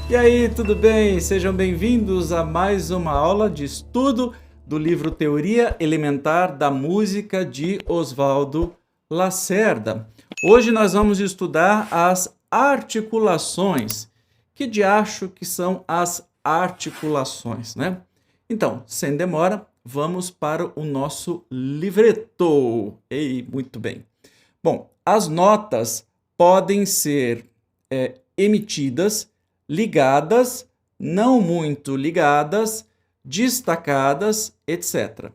E aí, tudo bem? Sejam bem-vindos a mais uma aula de estudo do livro Teoria Elementar da Música de Oswaldo Lacerda. Hoje nós vamos estudar as articulações. Que diacho que são as articulações, né? Então, sem demora, vamos para o nosso livreto. Ei, muito bem. Bom, as notas podem ser emitidas, ligadas, não muito ligadas, destacadas, etc.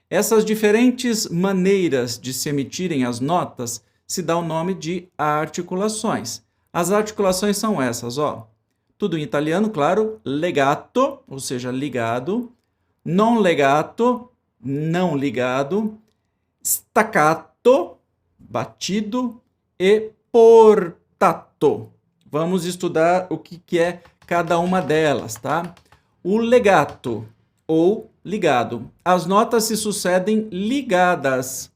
Essas diferentes maneiras de se emitirem as notas se dá o nome de articulações. As articulações são essas, ó. Tudo em italiano, claro. Legato, ou seja, ligado. Non legato, não ligado. Staccato, batido. E portato. Vamos estudar o que é cada uma delas, tá? O legato, ou ligado. As notas se sucedem ligadas,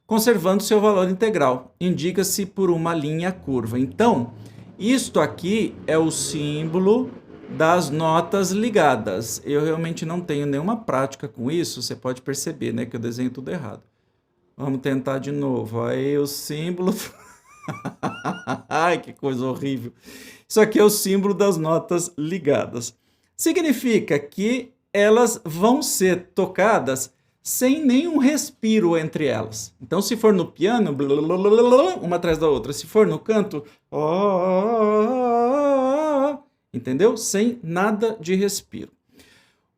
conservando seu valor integral. Indica-se por uma linha curva. Então, isto aqui é o símbolo das notas ligadas. Eu realmente não tenho nenhuma prática com isso, você pode perceber, né, que eu desenho tudo errado. Vamos tentar de novo. Aí o símbolo... Ai, que coisa horrível. Isso aqui é o símbolo das notas ligadas. Significa que elas vão ser tocadas sem nenhum respiro entre elas. Então, se for no piano, uma atrás da outra. Se for no canto, entendeu? Sem nada de respiro.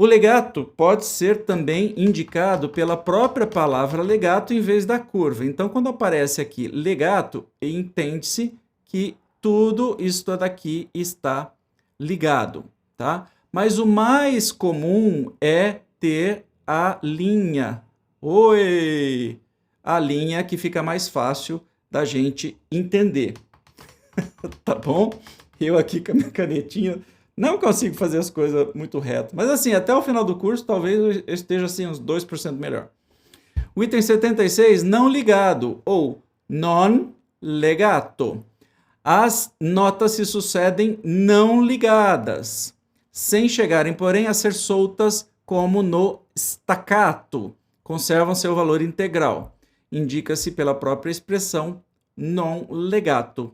O legato pode ser também indicado pela própria palavra legato em vez da curva. Então, quando aparece aqui legato, entende-se que tudo isto daqui está ligado, tá? Mas o mais comum é ter a linha. Oi! A linha que fica mais fácil da gente entender. Tá bom? Eu aqui com a minha canetinha não consigo fazer as coisas muito reto. Mas assim, até o final do curso, talvez eu esteja assim uns 2% melhor. O item 76, não ligado, ou non legato. As notas se sucedem não ligadas, sem chegarem, porém, a ser soltas como no staccato. Conservam seu valor integral. Indica-se pela própria expressão non legato.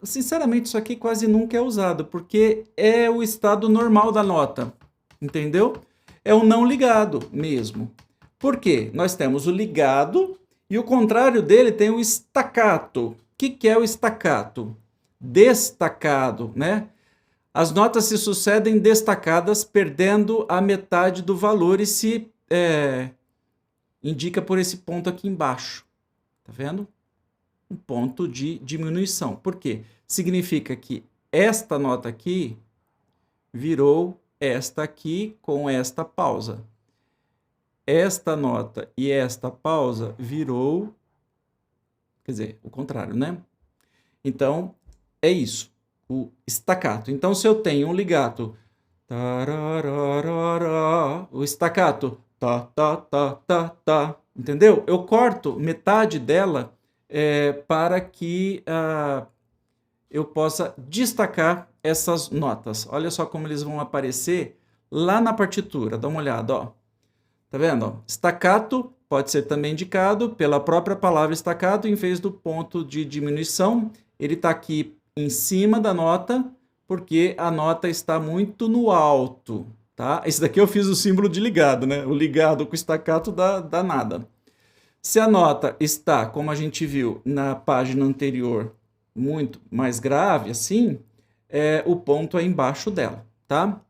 Sinceramente, isso aqui quase nunca é usado, porque é o estado normal da nota, entendeu? É o não ligado mesmo. Por quê? Nós temos o ligado e o contrário dele tem o staccato. O que é o staccato? Destacado, né? As notas se sucedem destacadas, perdendo a metade do valor e se indica por esse ponto aqui embaixo. Tá vendo? Um ponto de diminuição. Por quê? Significa que esta nota aqui virou esta aqui com esta pausa. Esta nota e esta pausa virou, quer dizer, o contrário, né? Então, é isso, o staccato. Então, se eu tenho um ligato, o staccato, entendeu? Eu corto metade dela para que eu possa destacar essas notas. Olha só como eles vão aparecer lá na partitura. Dá uma olhada, ó. Tá vendo? Ó? Staccato pode ser também indicado pela própria palavra staccato em vez do ponto de diminuição. Ele está aqui em cima da nota porque a nota está muito no alto, tá? Esse daqui eu fiz o símbolo de ligado, né? O ligado com staccato dá nada. Se a nota está, como a gente viu na página anterior, muito mais grave, assim, o ponto é embaixo dela, tá?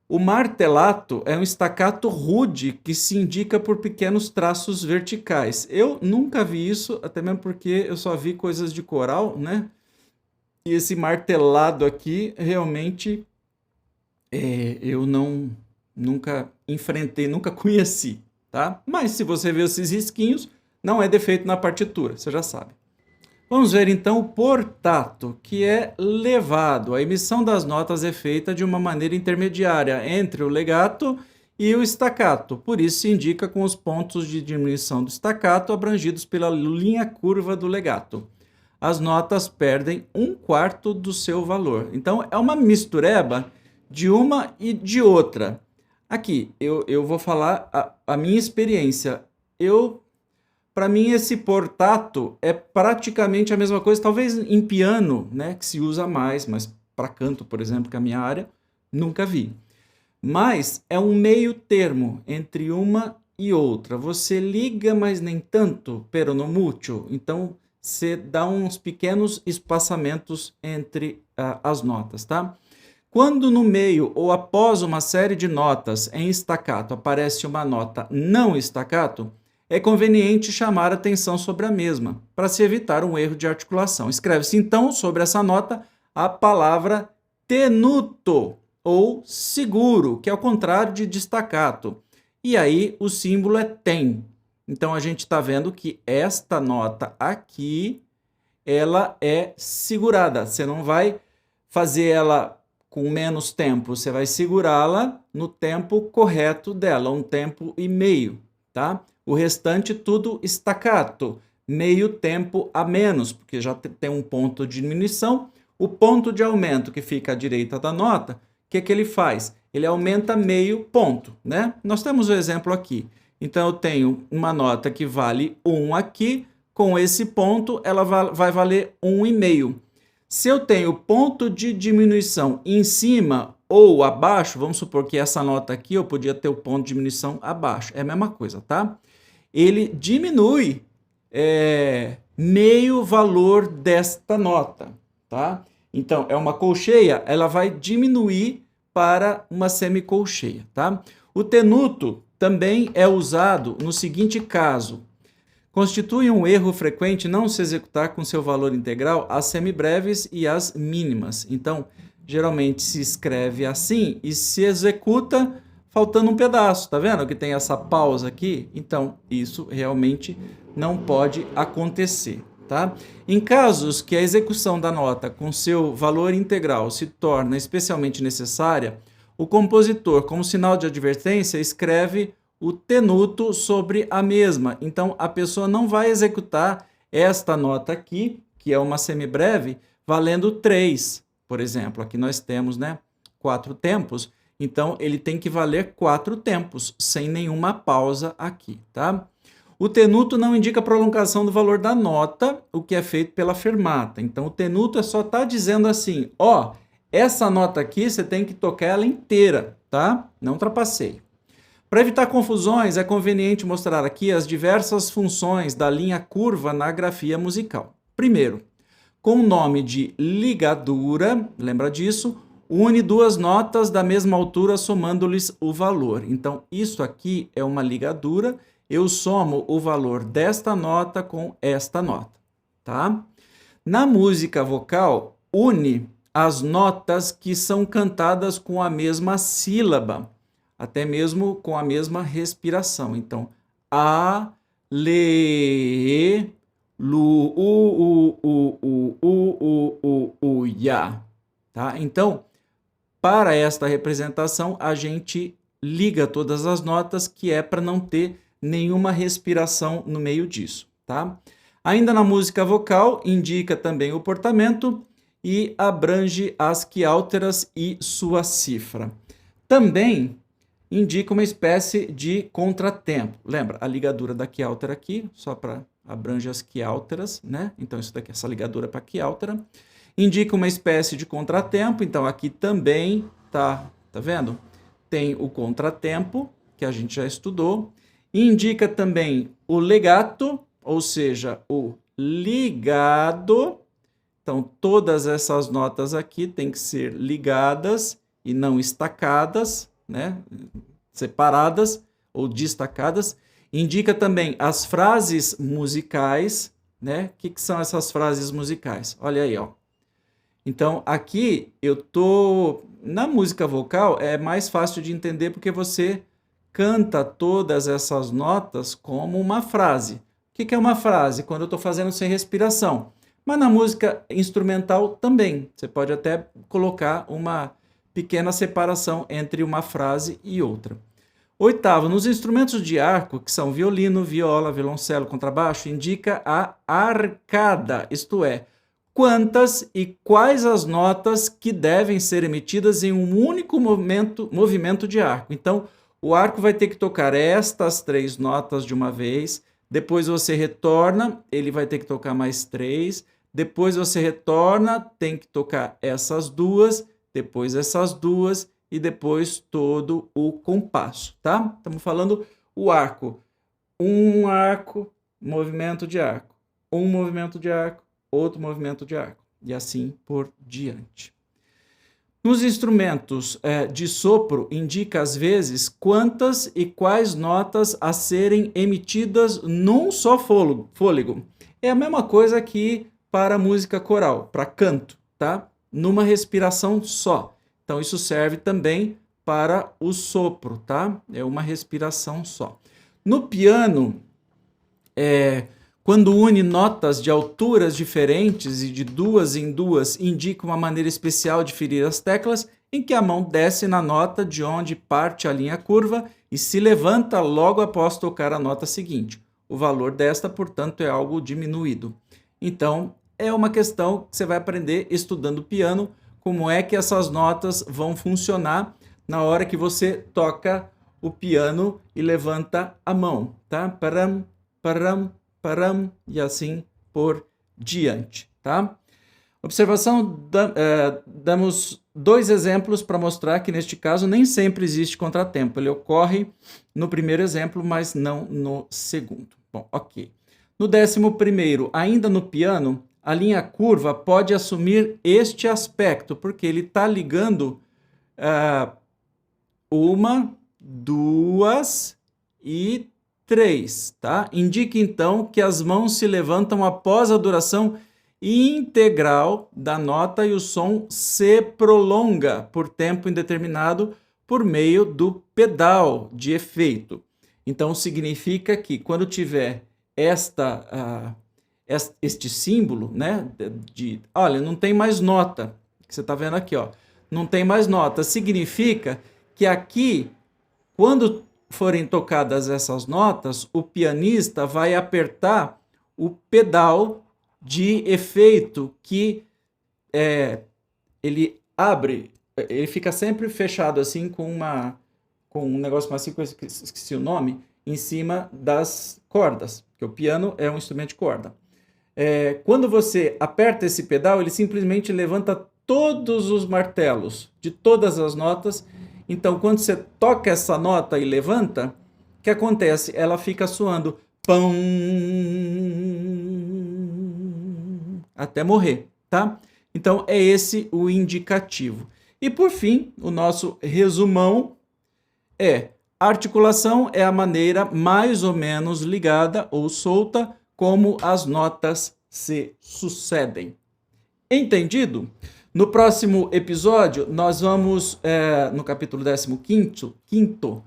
O martelato é um staccato rude que se indica por pequenos traços verticais. Eu nunca vi isso, até mesmo porque eu só vi coisas de coral, né? E esse martelado aqui, realmente, eu nunca enfrentei, nunca conheci. Tá? Mas se você vê esses risquinhos, não é defeito na partitura, você já sabe. Vamos ver então o portato, que é levado. A emissão das notas é feita de uma maneira intermediária entre o legato e o staccato. Por isso se indica com os pontos de diminuição do staccato abrangidos pela linha curva do legato. as notas perdem 1/4 do seu valor. Então, é uma mistureba de uma e de outra. Aqui, eu vou falar a minha experiência. Para mim, esse portato é praticamente a mesma coisa, talvez em piano, né, que se usa mais, mas para canto, por exemplo, que é a minha área, nunca vi. Mas é um meio termo entre uma e outra. Você liga, mas nem tanto, pero no mucho. Então, você dá uns pequenos espaçamentos entre as notas, tá? Quando no meio ou após uma série de notas em staccato aparece uma nota não staccato, é conveniente chamar atenção sobre a mesma, para se evitar um erro de articulação. Escreve-se então sobre essa nota a palavra tenuto, ou seguro, que é o contrário de staccato. E aí o símbolo é tem. Então a gente está vendo que esta nota aqui, ela é segurada. Você não vai fazer ela com menos tempo, você vai segurá-la no tempo correto dela, 1 tempo e meio, tá? O restante tudo staccato, meio tempo a menos, porque já tem um ponto de diminuição. O ponto de aumento que fica à direita da nota, o que ele faz? Ele aumenta meio ponto, né? Nós temos o exemplo aqui. Então, eu tenho uma nota que vale 1 aqui, com esse ponto ela vai valer 1,5. Se eu tenho ponto de diminuição em cima ou abaixo, vamos supor que essa nota aqui eu podia ter o ponto de diminuição abaixo, é a mesma coisa, tá? Ele diminui meio valor desta nota, tá? Então, é uma colcheia, ela vai diminuir para uma semicolcheia, tá? O tenuto também é usado no seguinte caso: constitui um erro frequente não se executar com seu valor integral as semibreves e as mínimas. Então, geralmente se escreve assim e se executa faltando um pedaço, tá vendo que tem essa pausa aqui? Então, isso realmente não pode acontecer, tá? Em casos que a execução da nota com seu valor integral se torna especialmente necessária, o compositor, como sinal de advertência, escreve o tenuto sobre a mesma. Então, a pessoa não vai executar esta nota aqui, que é uma semibreve, valendo 3, por exemplo. Aqui nós temos, né, 4 tempos. Então, ele tem que valer 4 tempos, sem nenhuma pausa aqui, tá? O tenuto não indica prolongação do valor da nota, o que é feito pela fermata. Então, o tenuto só está dizendo assim, ó, essa nota aqui você tem que tocar ela inteira, tá? Não trapaceie. Para evitar confusões, é conveniente mostrar aqui as diversas funções da linha curva na grafia musical. Primeiro, com o nome de ligadura, lembra disso? Une 2 notas da mesma altura somando-lhes o valor. Então, isso aqui é uma ligadura. Eu somo o valor desta nota com esta nota, tá? Na música vocal, une as notas que são cantadas com a mesma sílaba, até mesmo com a mesma respiração. Então, a, le, lu, u, ya, tá? Então, para esta representação, a gente liga todas as notas, que é para não ter nenhuma respiração no meio disso, tá? Ainda na música vocal, indica também o portamento e abrange as quiálteras e sua cifra. Também indica uma espécie de contratempo. Lembra, a ligadura da quiáltera aqui, só para abrange as quiálteras, né? Então, isso daqui, essa ligadura para quiáltera. Indica uma espécie de contratempo, então aqui também tá vendo? Tem o contratempo, que a gente já estudou. Indica também o legato, ou seja, o ligado. Então, todas essas notas aqui têm que ser ligadas e não estacadas, né? Separadas ou destacadas. Indica também as frases musicais, né? O que são essas frases musicais? Olha aí, ó. Então, aqui na música vocal é mais fácil de entender porque você canta todas essas notas como uma frase. O que é uma frase? Quando eu estou fazendo sem respiração. Mas na música instrumental também. Você pode até colocar uma pequena separação entre uma frase e outra. Oitavo, nos instrumentos de arco, que são violino, viola, violoncelo, contrabaixo, indica a arcada, isto é, quantas e quais as notas que devem ser emitidas em um único movimento de arco. Então, o arco vai ter que tocar estas 3 notas de uma vez, depois você retorna, ele vai ter que tocar mais 3, depois você retorna, tem que tocar essas 2, depois essas 2 e depois todo o compasso, tá? Estamos falando o arco. Um arco, movimento de arco. Um movimento de arco, outro movimento de arco. E assim por diante. Nos instrumentos de sopro, indica às vezes quantas e quais notas a serem emitidas num só fôlego. É a mesma coisa que para música coral, para canto, tá? Numa respiração só. Então, isso serve também para o sopro, tá? É uma respiração só. No piano, quando une notas de alturas diferentes e de 2 em 2, indica uma maneira especial de ferir as teclas, em que a mão desce na nota de onde parte a linha curva e se levanta logo após tocar a nota seguinte. O valor desta, portanto, é algo diminuído. Então, é uma questão que você vai aprender estudando piano, como é que essas notas vão funcionar na hora que você toca o piano e levanta a mão, tá? Param, param, param, e assim por diante, tá? Observação, damos 2 exemplos para mostrar que neste caso nem sempre existe contratempo. Ele ocorre no primeiro exemplo, mas não no segundo. Bom, ok. No 11º, ainda no piano, a linha curva pode assumir este aspecto, porque ele está ligando 1, 2 e 3, tá? Indica então que as mãos se levantam após a duração integral da nota e o som se prolonga por tempo indeterminado por meio do pedal de efeito. Então significa que quando tiver este símbolo, né, olha, não tem mais nota, que você está vendo aqui, ó, não tem mais nota, significa que aqui, quando forem tocadas essas notas, o pianista vai apertar o pedal de efeito que ele abre, ele fica sempre fechado assim com um negócio assim, que eu esqueci o nome, em cima das cordas, porque o piano é um instrumento de corda. Quando você aperta esse pedal, ele simplesmente levanta todos os martelos de todas as notas. Então, quando você toca essa nota e levanta, o que acontece? Ela fica soando pão até morrer, tá? Então, é esse o indicativo. E, por fim, o nosso resumão a articulação é a maneira mais ou menos ligada ou solta como as notas se sucedem. Entendido? No próximo episódio, nós vamos, no capítulo 15º,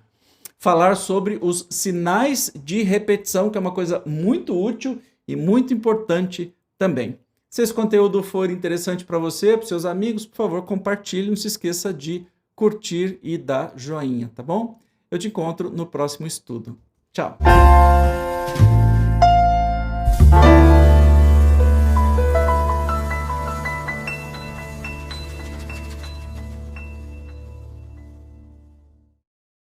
falar sobre os sinais de repetição, que é uma coisa muito útil e muito importante também. Se esse conteúdo for interessante para você, para seus amigos, por favor, compartilhe. Não se esqueça de curtir e dar joinha, tá bom? Eu te encontro no próximo estudo. Tchau!